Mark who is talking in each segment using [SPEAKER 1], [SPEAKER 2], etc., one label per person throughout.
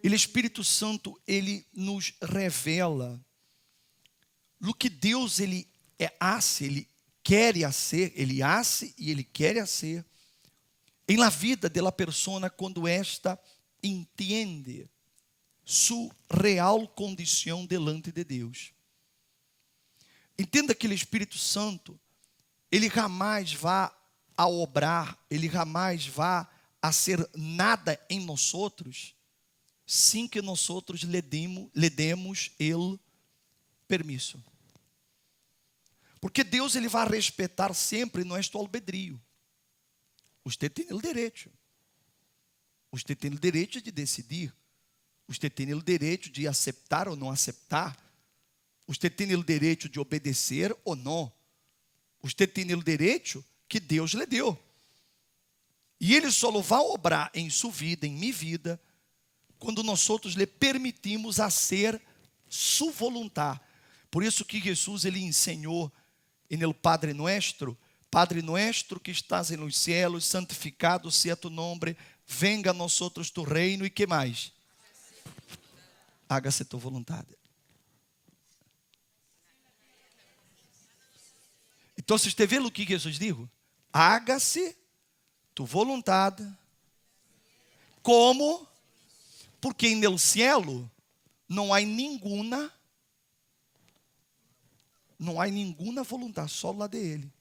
[SPEAKER 1] Ele, Espírito Santo, ele nos revela o que Deus ele hace, ele quer hacer, ele hace e ele quer hacer em la vida de la persona quando esta entende sua real condição delante de Deus. Entenda que o Espírito Santo, ele jamais vai a obrar, ele jamais vai a ser nada em nós outros, sem que nós outros lhe demos ele permisso. Porque Deus ele vai respeitar sempre nosso albedrío. Você tem o direito. Você tem o direito de decidir. Você tem o direito de aceitar ou não aceitar. Você tem o direito de obedecer ou não. Você tem o direito que Deus lhe deu. E Ele só vai obrar em sua vida, em minha vida, quando nós outros lhe permitimos fazer sua vontade. Por isso que Jesus ele ensinou no Padre Nuestro que estás en los cielos, santificado sea tu nombre, venga a nosotros tu reino, e que mais? Hágase tu vontade. Então, você vê o que Jesus disse? Hágase tu vontade, como? Porque en el cielo não há nenhuma vontade, só lá de Ele.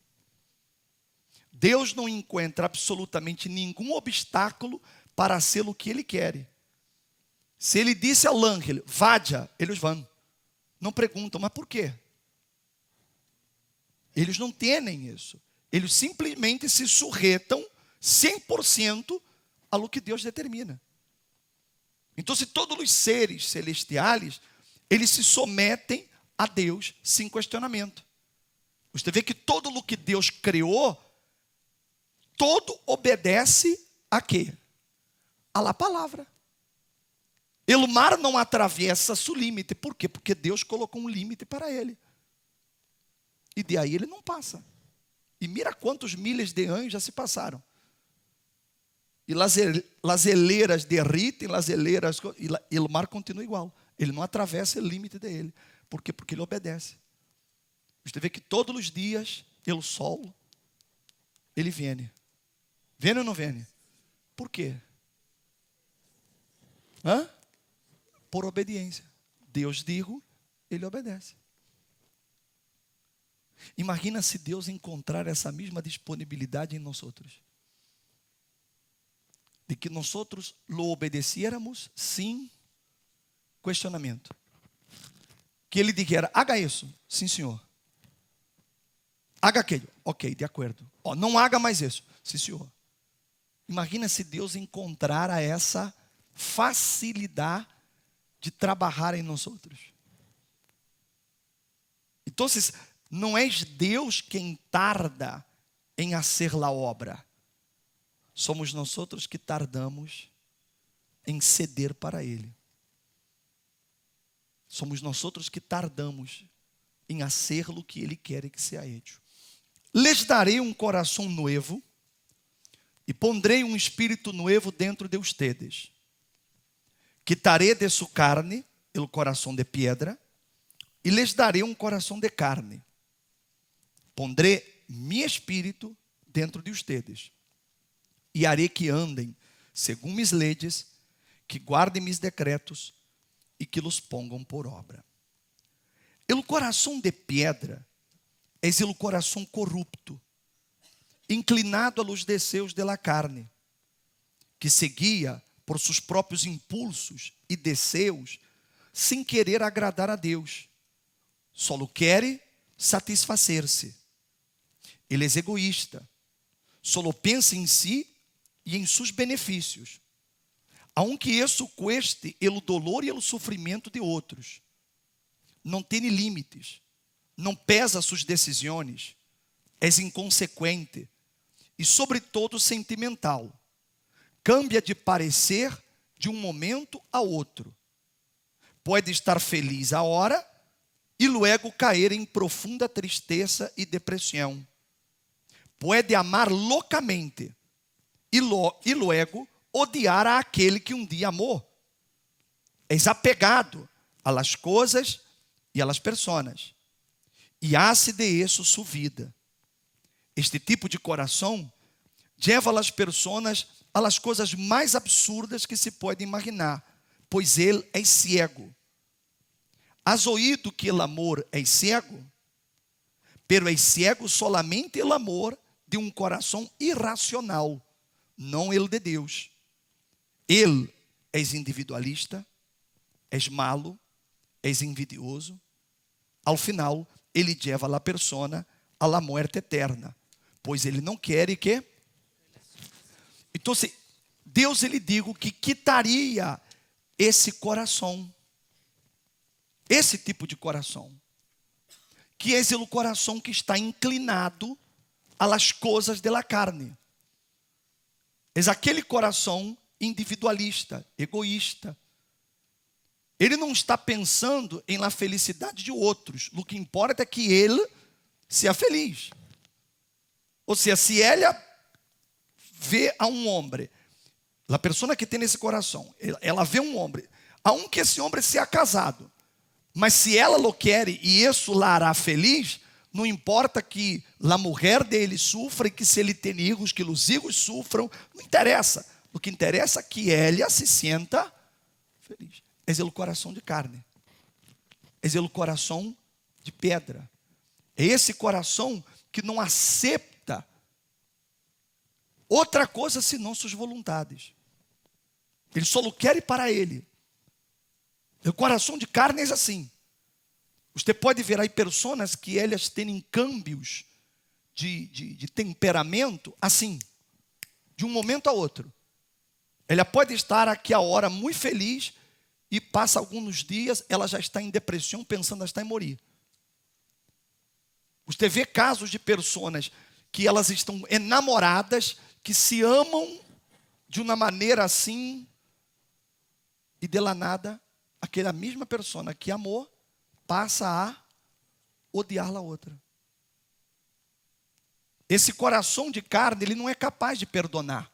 [SPEAKER 1] Deus não encontra absolutamente nenhum obstáculo para ser o que Ele quer. Se Ele disse ao ángel, vaya, eles vão. Não perguntam, mas por quê? Eles não têm isso. Eles simplesmente se sujeitam 100% a lo que Deus determina. Então, se todos os seres celestiais, eles se sometem a Deus sem questionamento. Você vê que todo o que Deus criou, todo obedece a quê? A la palavra. O mar não atravessa seu limite. Por quê? Porque Deus colocou um limite para ele. E de aí ele não passa. E mira quantos milhas de anos já se passaram. E as geleiras derritem, e o mar continua igual. Ele não atravessa o limite dele. Por quê? Porque ele obedece. Você vê que todos os dias, o sol, ele vem. Vem ou não vem? Por quê? Por obediência. Deus dijo, ele obedece. Imagina se Deus encontrar essa mesma disponibilidade em nós outros. De que nós outros lo obedeciéramos sem questionamento. Que ele dijera, haga isso. Sim, senhor. Haga aquilo. Ok, de acordo. Não haga mais isso. Sim, senhor. Imagina se Deus encontrara essa facilidade de trabalhar em nós outros. Então, não é Deus quem tarda em fazer a obra. Somos nós outros que tardamos em ceder para Ele. Somos nós outros que tardamos em fazer o que Ele quer que seja hecho. Les darei um coração novo e pondrei um espírito novo dentro de ustedes. Quitaré de su carne el coração de piedra e les darei um coração de carne. Pondré mi espírito dentro de ustedes e haré que andem segundo mis leyes, que guardem mis decretos e que los pongam por obra. El coração de piedra é o coração corrupto, inclinado a los deseos de la carne, que seguia por seus próprios impulsos e desejos, sem querer agradar a Deus. Só quer satisfazer-se. Ele é egoísta. Só pensa em si e em seus benefícios. Aunque isso cueste o dolor e o sofrimento de outros. Não tem limites. Não pesa suas decisões. É inconsequente. E, sobretudo, sentimental. Cambia de parecer de um momento a outro. Pode estar feliz agora e luego cair em profunda tristeza e depressão. Pode amar loucamente e luego odiar a aquele que um dia amou. és apegado a las coisas e a las personas, e hace de isso su vida. Este tipo de coração lleva a las personas a las coisas mais absurdas que se pode imaginar, pois ele é ciego. Has oído que el amor é ciego? Pero é ciego solamente el amor de um coração irracional, não el de Deus. Ele é individualista, é malo, é envidioso. Ao final, ele lleva a persona a la muerte eterna, pois ele não quer que... Então, Deus, ele digo que quitaria esse coração, esse tipo de coração, que é o coração que está inclinado a las coisas de la carne. É aquele coração individualista, egoísta. Ele não está pensando em la felicidade de outros. O que importa é que ele seja feliz. Ou seja, se ela vê a um homem, a pessoa que tem esse coração, ela vê um homem, aunque esse homem seja casado, mas se ela lo quer e isso la hará feliz, não importa que a mulher dele sofra e que se ele tem filhos, que os filhos sofram, não interessa. O que interessa é que ela se sinta feliz. É o coração de carne. É o coração de pedra. É esse coração que não aceita outra coisa senão suas vontades. Ele só o quer para ele. O coração de carne é assim. Você pode ver aí pessoas que elas têm câmbios de temperamento assim, de um momento a outro. Ela pode estar aqui a hora muito feliz e passa alguns dias, ela já está em depressão, pensando em morrer. Você vê casos de pessoas que elas estão enamoradas, que se amam de uma maneira assim, e de la nada, aquela mesma pessoa que amou, passa a odiar a outra. Esse coração de carne, ele não é capaz de perdonar,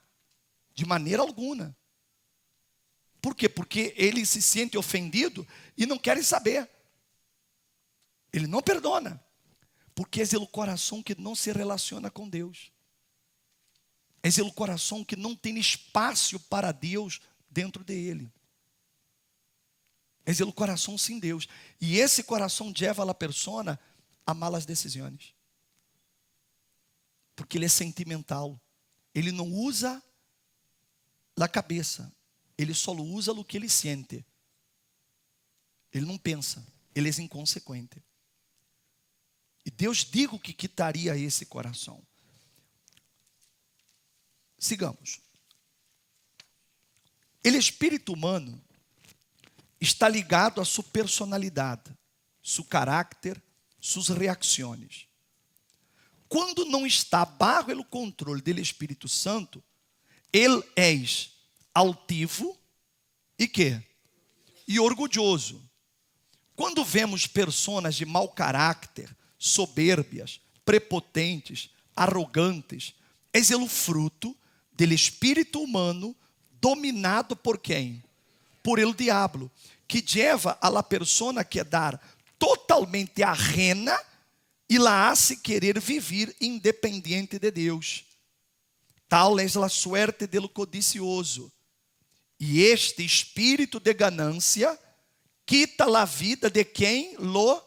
[SPEAKER 1] de maneira alguma. Por quê? Porque ele se sente ofendido e não quer saber. Ele não perdona, porque é o coração que não se relaciona com Deus. É o coração que não tem espaço para Deus dentro dele. É o coração sem Deus. E esse coração leva a pessoa a malas decisões. Porque ele é sentimental. Ele não usa a cabeça. Ele só usa o que ele sente. Ele não pensa. Ele é inconsequente. E Deus digo que quitaria esse coração. Sigamos. O espírito humano está ligado a sua personalidade, seu caráter, suas reações. Quando não está bajo o controle do Espírito Santo, ele é altivo e quê? E orgulhoso. Quando vemos pessoas de mau caráter, soberbias, prepotentes, arrogantes, é o fruto do espírito humano dominado por quem? Por el diablo, que leva a la persona a quedar totalmente ajena e la hace querer viver independiente de Deus. Tal é a suerte del codicioso. E este espírito de ganância quita a vida de quem lo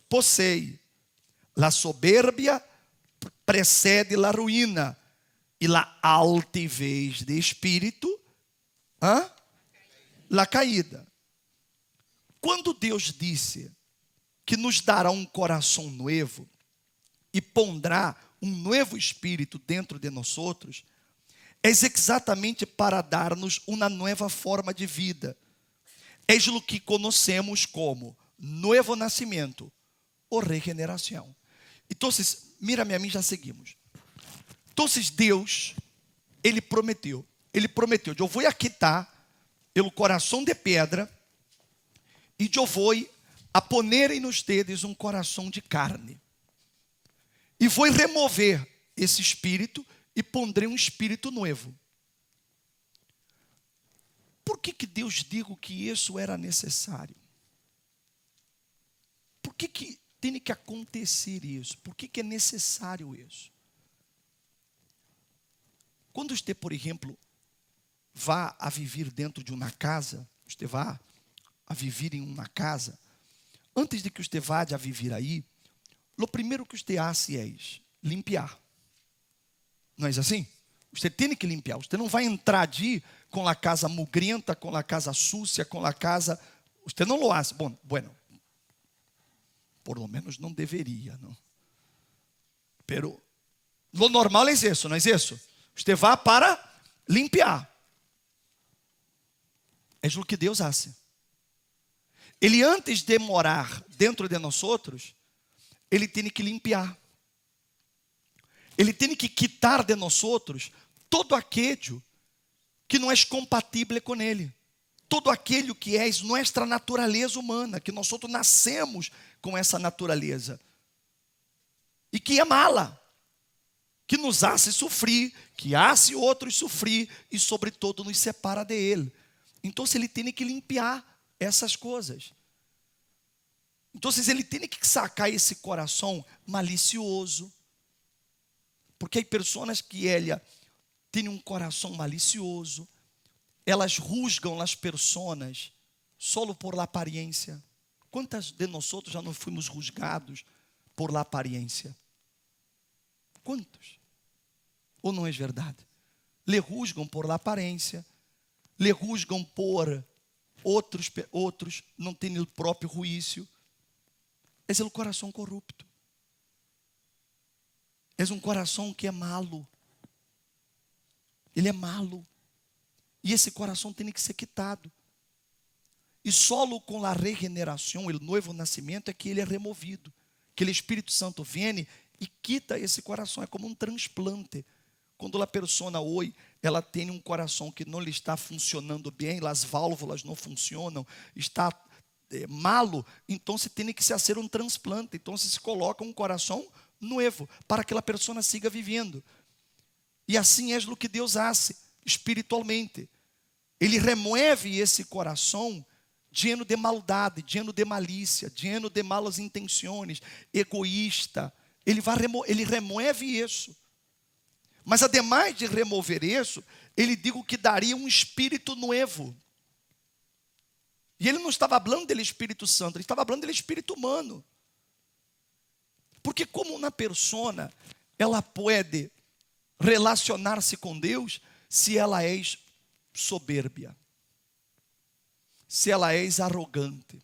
[SPEAKER 1] possui. La soberbia precede la ruína e la altivez de espírito, la caída. Quando Deus disse que nos dará um coração novo e pondrá um novo espírito dentro de nós outros, é exatamente para dar-nos uma nova forma de vida. É o que conhecemos como novo nascimento ou regeneração. Então, mira-me a mim, já seguimos. Então, Deus, Ele prometeu, eu vou aquitar o coração de pedra e eu vou a poner em ustedes um coração de carne. E vou remover esse espírito e pondrei um espírito novo. Por que Deus digo que isso era necessário? Por que tem que acontecer isso? Por que é necessário isso? Quando você, por exemplo, vá a viver dentro de uma casa, você vá a viver em uma casa, antes de que você vá a viver aí, o primeiro que você hace é limpar. Não é assim? Você tem que limpar. Você não vai entrar de com a casa mugrenta, com a casa sucia, com a casa... Você não lo hace. Bom, bueno, por lo menos não deveria, não? Pero lo normal é isso, não é isso? Você vai para limpar. É o que Deus hace. Ele antes de morar dentro de nós outros, ele tem que limpar. Ele tem que quitar de nós outros todo aquele que não é compatível com ele. Todo aquele que é nossa natureza humana, que nós outros nascemos com essa natureza. E que é mala. Que nos hace sofrer, que hace outros sofrer e sobretudo nos separa de ele. Então ele tem que limpar essas coisas. Então ele tem que sacar esse coração malicioso. Porque há pessoas que têm um coração malicioso. Elas rusgam as pessoas só por la aparência. Quantas de nós outros já não fomos rusgados por la aparência? Quantos? Ou não é verdade? Le rusgam por la aparência. Le rusgam por outros não têm o próprio juízo. É o coração corrupto. É um coração que é malo. Ele é malo. E esse coração tem que ser quitado. E solo com a regeneração, o novo nascimento, é que ele é removido. Que o Espírito Santo vem e quita esse coração. É como um transplante. Quando a pessoa hoje, ela tem um coração que não lhe está funcionando bem, as válvulas não funcionam, está malo, então se tem que se fazer um transplante. Então se coloca um coração novo para que a pessoa siga vivendo. E assim é o que Deus hace espiritualmente. Ele remove esse coração lleno de maldade, lleno de malícia, lleno de malas intenções, egoísta. Ele remove isso. Mas ademais de remover isso, ele digo que daria um espírito novo. E ele não estava falando dele Espírito Santo, ele estava falando dele Espírito humano. Porque como uma pessoa, ela pode relacionar-se com Deus se ela é soberbia, se ela é arrogante,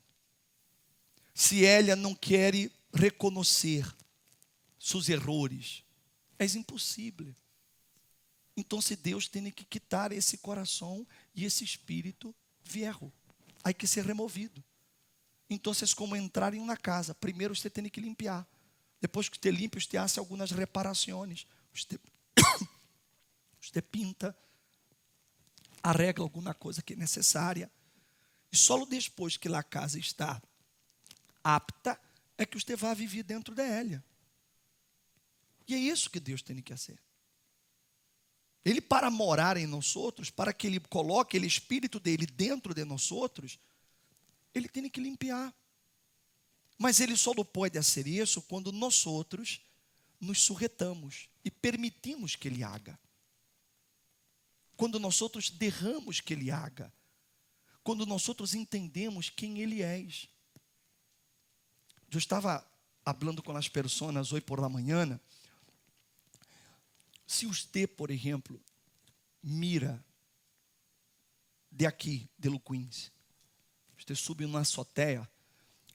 [SPEAKER 1] se ela não quer reconhecer seus erros, é impossível. Então, se Deus tem que quitar esse coração e esse espírito viejo, há que ser removido. Então, é como entrar em uma casa. Primeiro você tem que limpar. Depois que você limpa, você faz algumas reparações. Você pinta, arregla alguma coisa que é necessária. E só depois que a casa está apta, é que você vai viver dentro dela. E é isso que Deus tem que fazer. Ele, para morar em nós outros, para que ele coloque o espírito dele dentro de nós outros, ele tem que limpar. Mas ele só pode fazer isso quando nós outros nos sujetamos e permitimos que ele haga. Quando nós outros derramos que ele haga. Quando nós outros entendemos quem ele é. Eu estava falando com as pessoas hoje por la manhã. Se você, por exemplo, mira de aqui, de Luquins, você sube numa azoteia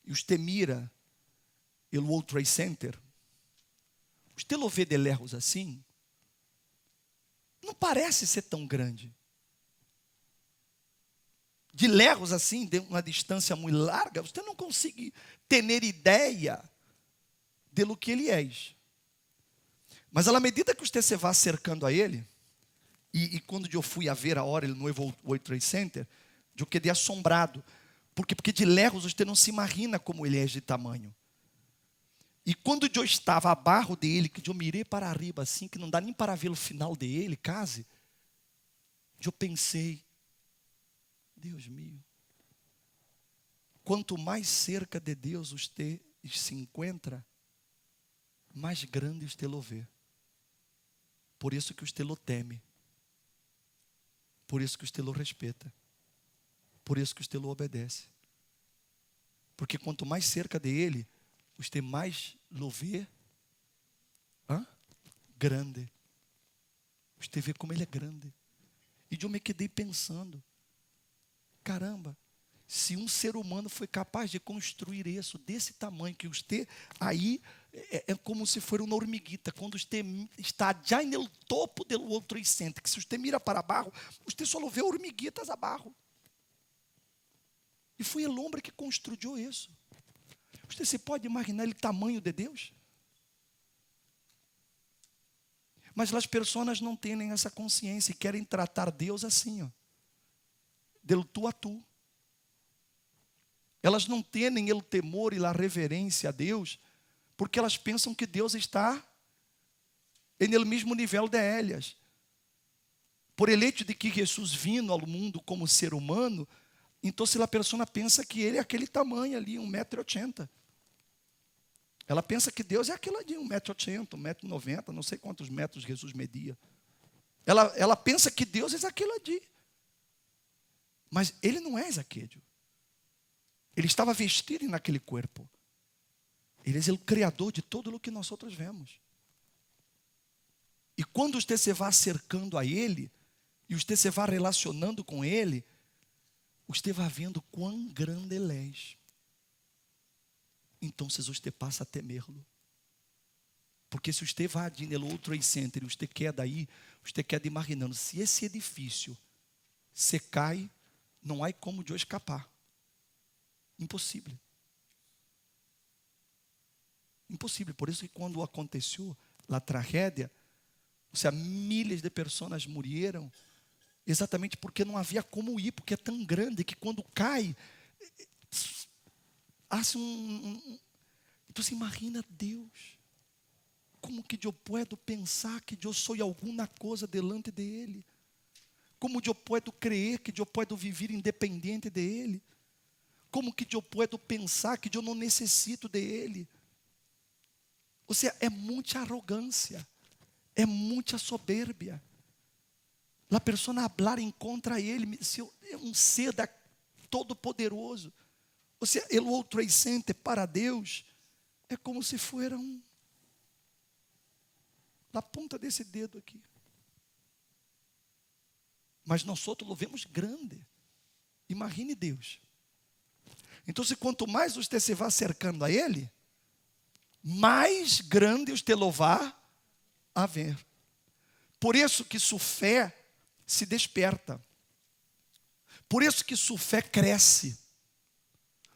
[SPEAKER 1] e você mira o World Trade Center, você lo vê de lejos assim, não parece ser tão grande. De lejos assim, de uma distância muito larga, você não consegue ter ideia de lo que ele é. Mas à medida que você se vai cercando a ele, e quando eu fui a ver a hora, ele no World Trade Center, eu quedei assombrado. Porque de lejos você não se imagina como ele é de tamanho. E quando eu estava abaixo dele, que eu mirei para arriba assim, que não dá nem para ver o final dele, quase, eu pensei, Deus mío. Quanto mais cerca de Deus você se encontra, mais grande você lo vê. Por isso que você lo teme. Por isso que você lo respeita. Por isso que você lo obedece. Porque quanto mais cerca de Ele, você mais lo vê grande. Você vê como Ele é grande. E eu me quedei pensando, caramba, se um ser humano foi capaz de construir isso desse tamanho, que você aí é como se fosse uma hormiguita, quando você está já no topo do outro e sente, que se você mira para baixo, você só vê hormiguitas abaixo. E foi o homem que construiu isso. Você se pode imaginar o tamanho de Deus? Mas as pessoas não têm essa consciência e querem tratar Deus assim, del tu a tu. Elas não têm o temor e a reverência a Deus, porque elas pensam que Deus está no mesmo nível de elas. Por el hecho de que Jesus vindo ao mundo como ser humano, então se a pessoa pensa que Ele é aquele tamanho ali, 1,80 m. Ela pensa que Deus é aquilo de 1,80 m, 1,90 m, não sei quantos metros Jesus media. Ela pensa que Deus é aquilo ali. Mas Ele não é aquele. Ele estava vestido naquele corpo. Ele é o Criador de tudo o que nós outros vemos. E quando você se vai acercando a Ele, e você se vai relacionando com Ele, você vai vendo quão grande Ele é. Então você passa a temê-lo. Porque se você vai no outro center e você quer daí, você quer imaginando, se esse edifício se cai, não há como de eu escapar. Impossível. Impossível. Por isso que quando aconteceu a tragédia, ou seja, milhares de pessoas morreram, exatamente porque não havia como ir, porque é tão grande que quando cai, hace então você imagina Deus. Como que eu posso pensar que eu sou alguma coisa delante de Ele? Como eu posso crer que eu posso viver independente de Ele? Como que eu posso pensar que eu não necessito de Ele? Ou seja, é muita arrogância, é muita soberbia. A pessoa falar em contra Ele, é um ser todo-poderoso. Ou seja, o outro essente para Deus é como se fosse na ponta desse dedo aqui. Mas nós outros o vemos grande. Imagine Deus. Então, se quanto mais você se vai acercando a Ele, mais grande você lo vai a ver. Por isso que sua fé se desperta. Por isso que sua fé cresce.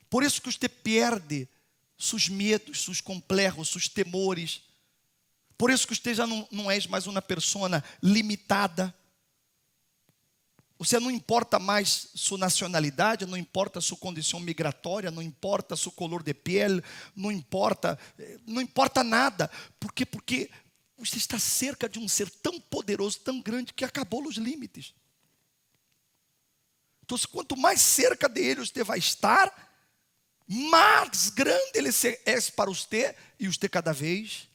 [SPEAKER 1] Por isso que você perde seus medos, seus complexos, seus temores. Por isso que você já não é mais uma pessoa limitada. Você não importa mais sua nacionalidade, não importa sua condição migratória, não importa sua cor de pele, não importa nada. Por quê? Porque você está cerca de um ser tão poderoso, tão grande, que acabou os limites. Então, quanto mais cerca dele você vai estar, mais grande ele é para você, e você cada vez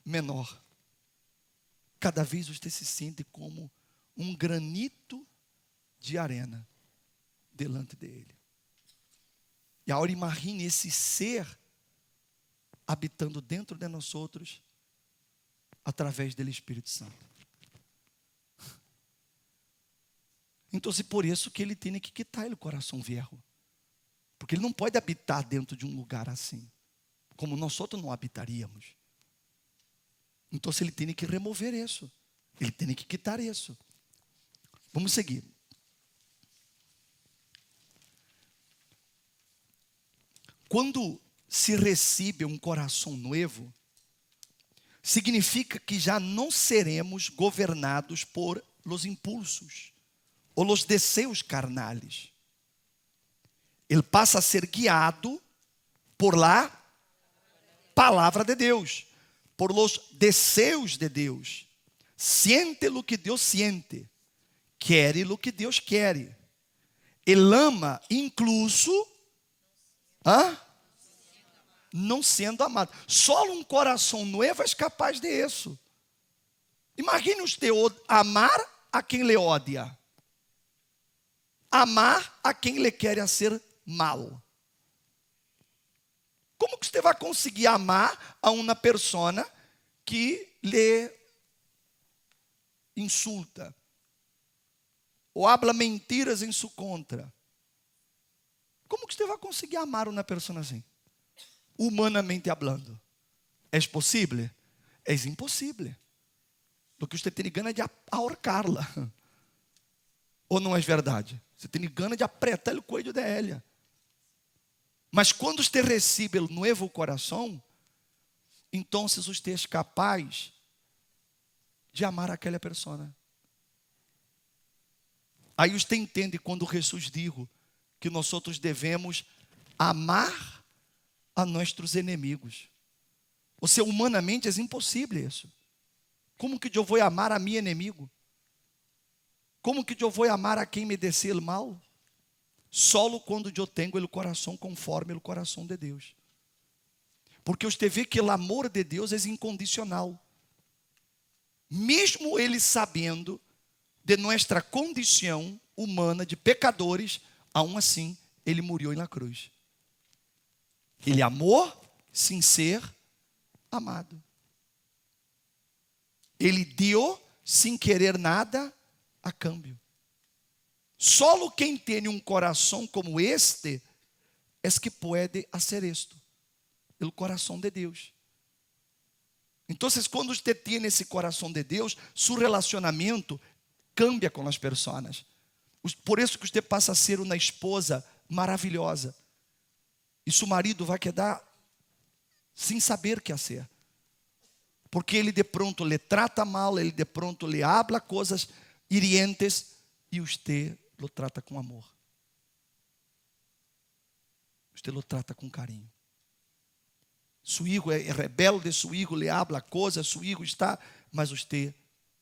[SPEAKER 1] menor. Cada vez você se sente como um granito de arena delante dele. E agora imagine esse ser habitando dentro de nós outros através do Espírito Santo. Então, é por isso que ele tem que quitar o coração viejo. Porque ele não pode habitar dentro de um lugar assim, como nós outros não habitaríamos. Então, ele tem que remover isso. Ele tem que quitar isso. Vamos seguir. Quando se recebe um coração novo, significa que já não seremos governados por los impulsos ou los desejos carnales. Ele passa a ser guiado por la palavra de Deus, por los desejos de Deus. Siente lo que Deus siente, quer o que Deus quer. Ele ama incluso não sendo amado. Só um coração novo é capaz disso. Imagine você amar a quem lhe odia. Amar a quem lhe quer fazer mal. Como que você vai conseguir amar a uma pessoa que lhe insulta? Ou habla mentiras em sua contra? Como que você vai conseguir amar uma pessoa assim? Humanamente falando. É possível? É impossível. Porque você tem gana de ahorcá-la. Ou não é verdade? Você tem gana de apertar o cuello dela. Mas quando você recebe o novo coração, então você é capaz de amar aquela pessoa. Aí você entende quando Jesus diz que nós devemos amar a nossos inimigos. Ou seja, humanamente é impossível isso. Como que eu vou amar a meu inimigo? Como que eu vou amar a quem me deseja mal? Só quando eu tenho o coração conforme o coração de Deus. Porque você vê que o amor de Deus é incondicional. Mesmo Ele sabendo de nossa condição humana de pecadores, aún assim, Ele morreu na cruz. Ele amou sem ser amado. Ele deu sem querer nada a câmbio. Só quem tem um coração como este é que pode fazer isto. O coração de Deus. Então, quando você tem esse coração de Deus, seu relacionamento cambia com as pessoas. Por isso que você passa a ser uma esposa maravilhosa. E seu marido vai quedar sem saber o que fazer. Porque ele de pronto lhe trata mal, ele de pronto lhe habla coisas hirientes e você lo trata com amor. Você lo trata com carinho. Seu filho é rebelde, seu filho lhe habla coisas, seu filho está, mas você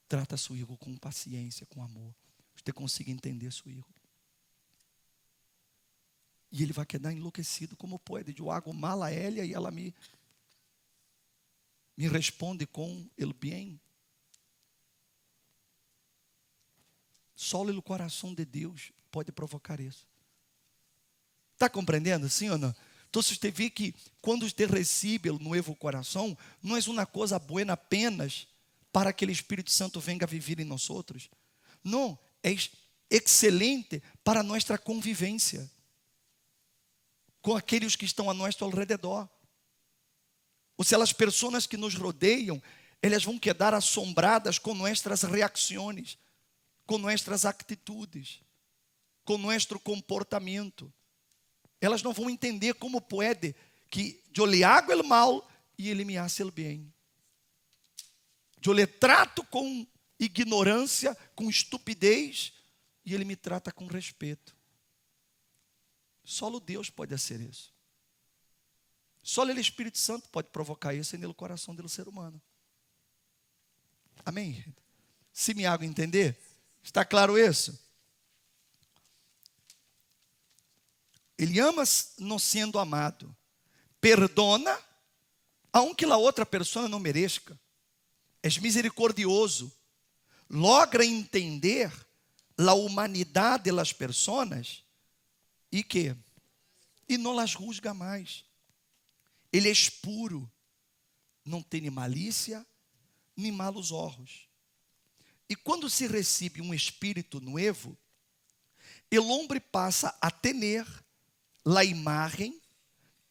[SPEAKER 1] trata seu filho com paciência, com amor. Você consegue entender seu filho. E ele vai quedar enlouquecido, como pode? Eu hago mal a ela e ela me responde com el bem. Só o coração de Deus pode provocar isso. Está compreendendo, sim ou não? Então você vê que quando você recebe o novo coração, não é uma coisa boa apenas para que o Espírito Santo venha viver em nós outros. Não, é excelente para nossa convivência com aqueles que estão a nosso alrededor. Ou seja, as pessoas que nos rodeiam, elas vão quedar assombradas com nossas reações, com nossas atitudes, com nosso comportamento. Elas não vão entender como pode que eu lhe hago o mal e ele me hace o bem. Eu lhe trato com ignorância, com estupidez e ele me trata com respeito. Só Deus pode fazer isso. Só o Espírito Santo pode provocar isso no coração do ser humano. Amém? Se me hago entender? Está claro isso? Ele ama não sendo amado. Perdona, aunque a outra pessoa não mereça. É misericordioso. Logra entender a humanidade das pessoas e não las juzga mais. Ele é puro, não tem malícia, nem malos olhos. E quando se recebe um espírito novo, o homem passa a ter a imagem,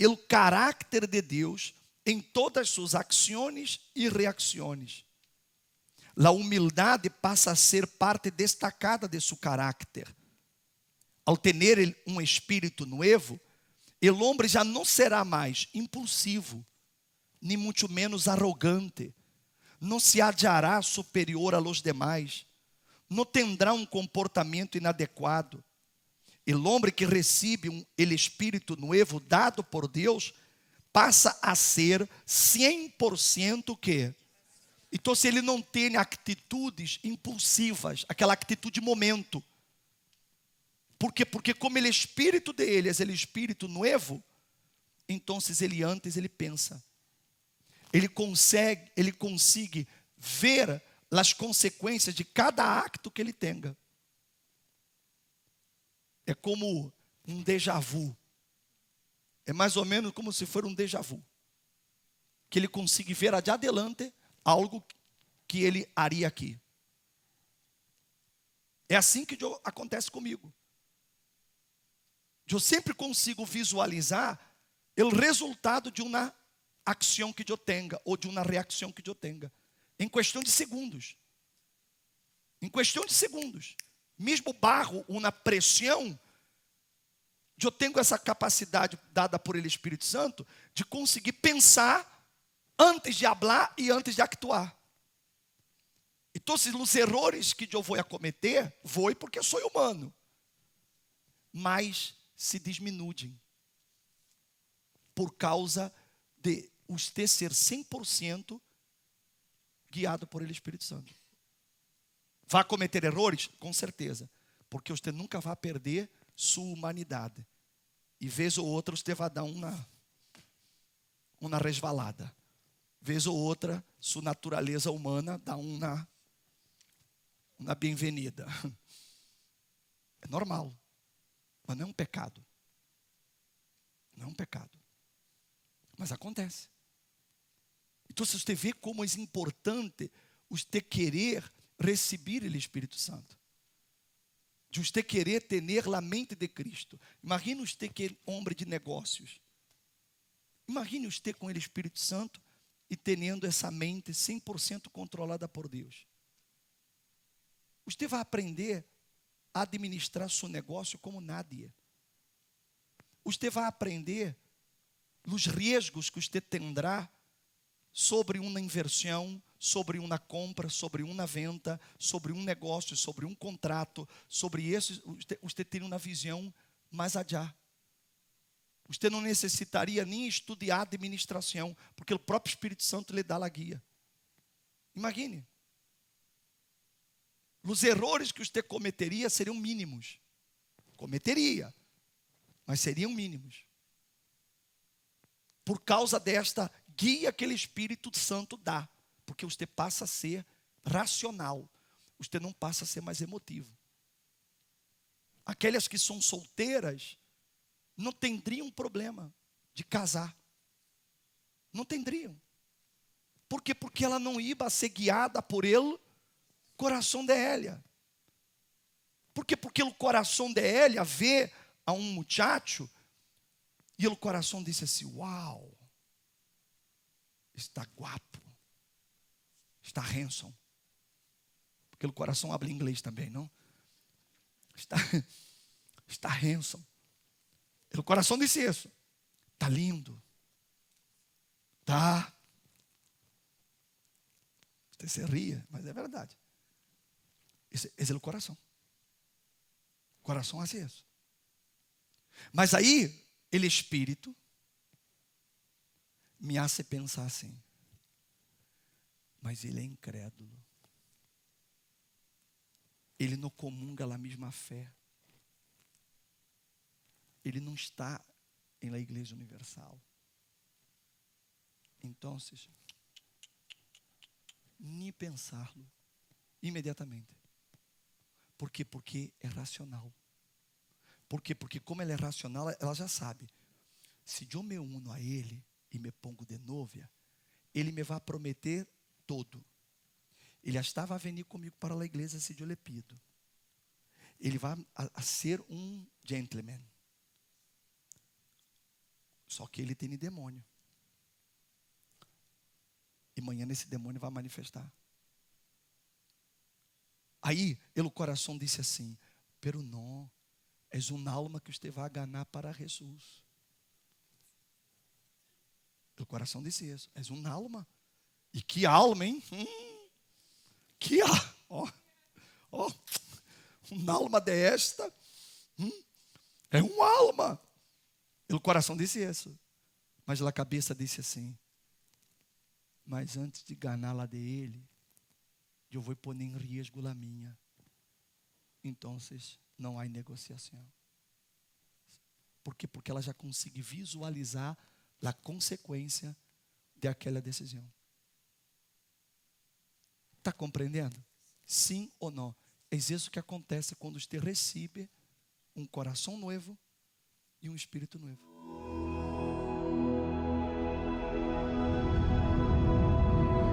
[SPEAKER 1] o caráter de Deus em todas suas ações e reações. A humildade passa a ser parte destacada de seu caráter. Ao ter um espírito novo, o homem já não será mais impulsivo, nem muito menos arrogante. Não se achará superior a los demais. Não terá um comportamento inadequado. O homem que recebe o espírito novo dado por Deus passa a ser 100% que? Então, se ele não tem atitudes impulsivas, aquela atitude de momento, ¿Por quê? Porque como ele é espírito de eles, ele é espírito novo, então ele pensa. Ele consegue ver as consequências de cada acto que ele tenha. É como um déjà vu. É mais ou menos como se fosse um déjà vu. Que ele consiga ver de adelante algo que ele haria aqui. É assim que acontece comigo. Eu sempre consigo visualizar o resultado de uma ação que eu tenha, ou de uma reação que eu tenha, em questão de segundos. Em questão de segundos. Mesmo barro uma pressão, eu tenho essa capacidade dada por ele, Espírito Santo, de conseguir pensar antes de falar e antes de actuar. Então, os erros que eu vou cometer, vou porque sou humano. Mas se diminuem por causa de você ser 100% guiado por ele, Espírito Santo. Vai cometer erros? Com certeza. Porque você nunca vai perder sua humanidade. E vez ou outra você vai dar uma resvalada. Vez ou outra, sua natureza humana dá uma bem-vinda. É normal. Mas não é um pecado. Não é um pecado. Mas acontece. Então, se você vê como é importante você querer receber o Espírito Santo. De você querer ter a mente de Cristo. Imagine você que é homem de negócios. Imagine você com o Espírito Santo e tendo essa mente 100% controlada por Deus. Você vai aprender a administrar seu negócio como nadie. Você vai aprender os riscos que você terá sobre uma inversão, sobre uma compra, sobre uma venda, sobre um negócio, sobre um contrato, sobre isso, você tem uma visão mais adiante. Você não necessitaria nem estudar administração, porque o próprio Espírito Santo lhe dá a guia. Imagine. Os erros que você cometeria seriam mínimos. Cometeria, mas seriam mínimos. Por causa desta guia que o Espírito Santo dá. Porque você passa a ser racional. Você não passa a ser mais emotivo. Aquelas que são solteiras não teriam problema de casar. Não teriam. Por quê? Porque ela não ia ser guiada por ele, coração de Elia. Por quê? Porque o coração de Elia vê a um muchacho e o coração disse assim: uau, está guapo, está handsome. Porque o coração habla inglês também, não? Está handsome. O coração disse isso. Está lindo. Tá. Você se ria, mas é verdade. Esse é o coração. O coração faz isso. Mas aí, ele Espírito me hace pensar assim. Mas ele é incrédulo. Ele não comunga a mesma fé. Ele não está em la Igreja Universal. Então, nem pensá-lo imediatamente. Por quê? Porque é racional. Por quê? Porque como ela é racional, ela já sabe. Se eu me uno a ele e me pongo de novia, ele me vai prometer todo. Ele já estava a vir comigo para a igreja se eu lhe pido. Ele vai a ser um gentleman. Só que ele tem demônio. E amanhã esse demônio vai manifestar. Aí, o coração disse assim: pero não, és uma alma que você vai ganhar para Jesus. O coração disse isso: és uma alma. E que alma, hein? Que alma. Uma alma desta. É uma alma. O coração disse isso. Mas a cabeça disse assim: mas antes de ganhá-la de ele, eu vou pôr em risco a minha. Então, não há negociação. Por quê? Porque ela já consegue visualizar a consequência daquela decisão. Está compreendendo? Sim ou não? É isso que acontece quando você recebe um coração novo e um espírito novo.